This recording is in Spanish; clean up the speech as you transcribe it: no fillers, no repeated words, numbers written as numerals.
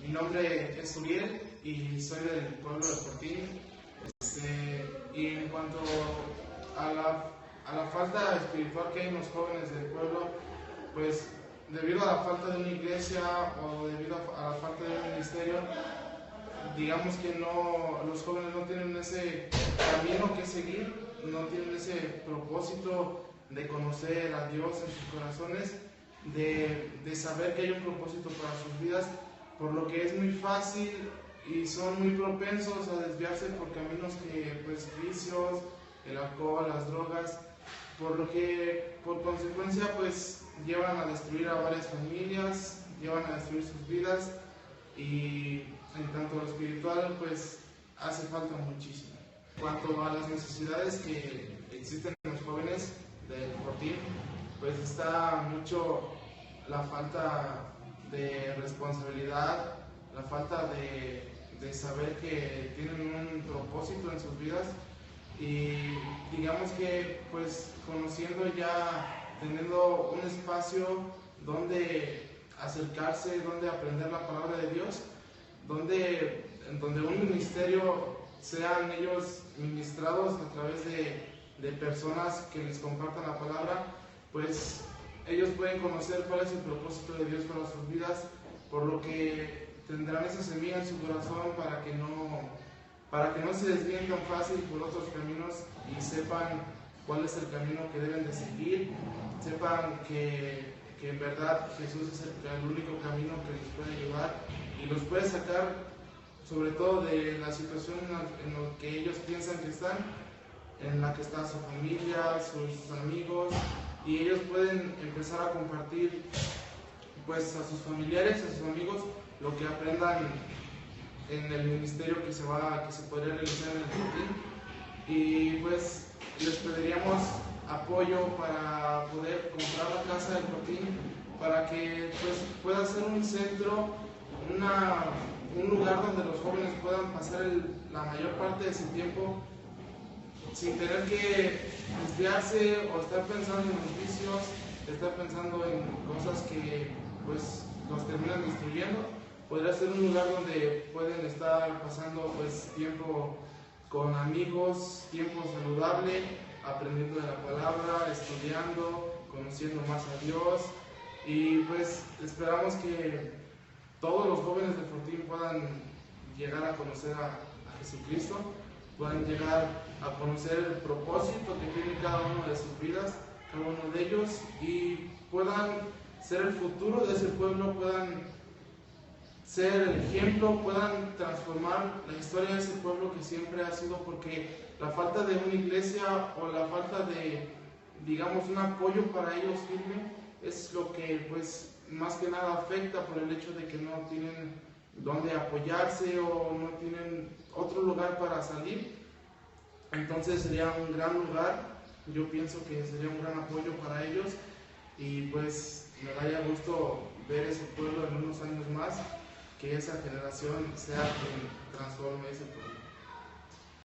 Mi nombre es Uriel y soy del pueblo de Fortín. Y en cuanto a la falta espiritual que hay en los jóvenes del pueblo, pues debido a la falta de una iglesia o debido a la falta de un ministerio, digamos que los jóvenes no tienen ese camino que seguir, no tienen ese propósito de conocer a Dios en sus corazones, de saber que hay un propósito para sus vidas, por lo que es muy fácil y son muy propensos a desviarse por caminos que, pues, vicios, el alcohol, las drogas, por lo que por consecuencia pues llevan a destruir a varias familias, llevan a destruir sus vidas, y en tanto lo espiritual pues hace falta muchísimo. En cuanto a las necesidades que existen en los jóvenes del Fortín, pues está mucho la falta de responsabilidad, la falta de saber que tienen un propósito en sus vidas, y digamos que pues conociendo ya, teniendo un espacio donde acercarse, donde aprender la palabra de Dios, donde un ministerio sean ellos ministrados a través de personas que les compartan la palabra, pues ellos pueden conocer cuál es el propósito de Dios para sus vidas, por lo que tendrán esa semilla en su corazón para que no se desvíen tan fácil por otros caminos y sepan cuál es el camino que deben de seguir, sepan que en verdad Jesús es el único camino que les puede ayudar y los puede sacar sobre todo de la situación en la que ellos piensan que están, en la que está su familia, sus amigos, y ellos pueden empezar a compartir pues a sus familiares, a sus amigos, lo que aprendan en el ministerio que se podría realizar en el Fortín. Y pues les pediríamos apoyo para poder comprar la casa del Fortín, para que pues pueda ser un centro, un lugar donde los jóvenes puedan pasar la mayor parte de su tiempo sin tener que desviarse o estar pensando en los vicios, estar pensando en cosas que pues los terminan destruyendo. Podría ser un lugar donde pueden estar pasando pues tiempo con amigos, tiempo saludable, aprendiendo de la palabra, estudiando, conociendo más a Dios, y pues esperamos que todos los jóvenes de Fortín puedan llegar a conocer a Jesucristo, puedan llegar a conocer el propósito que tiene cada uno de sus vidas, cada uno de ellos, y puedan ser el futuro de ese pueblo, puedan ser el ejemplo, puedan transformar la historia de ese pueblo que siempre ha sido, porque la falta de una iglesia o la falta de, digamos, un apoyo para ellos firme es lo que pues más que nada afecta, por el hecho de que no tienen dónde apoyarse o no tienen otro lugar para salir. Entonces sería un gran lugar, yo pienso que sería un gran apoyo para ellos, y pues me daría gusto ver ese pueblo en unos años más, que esa generación sea quien transforme ese pueblo.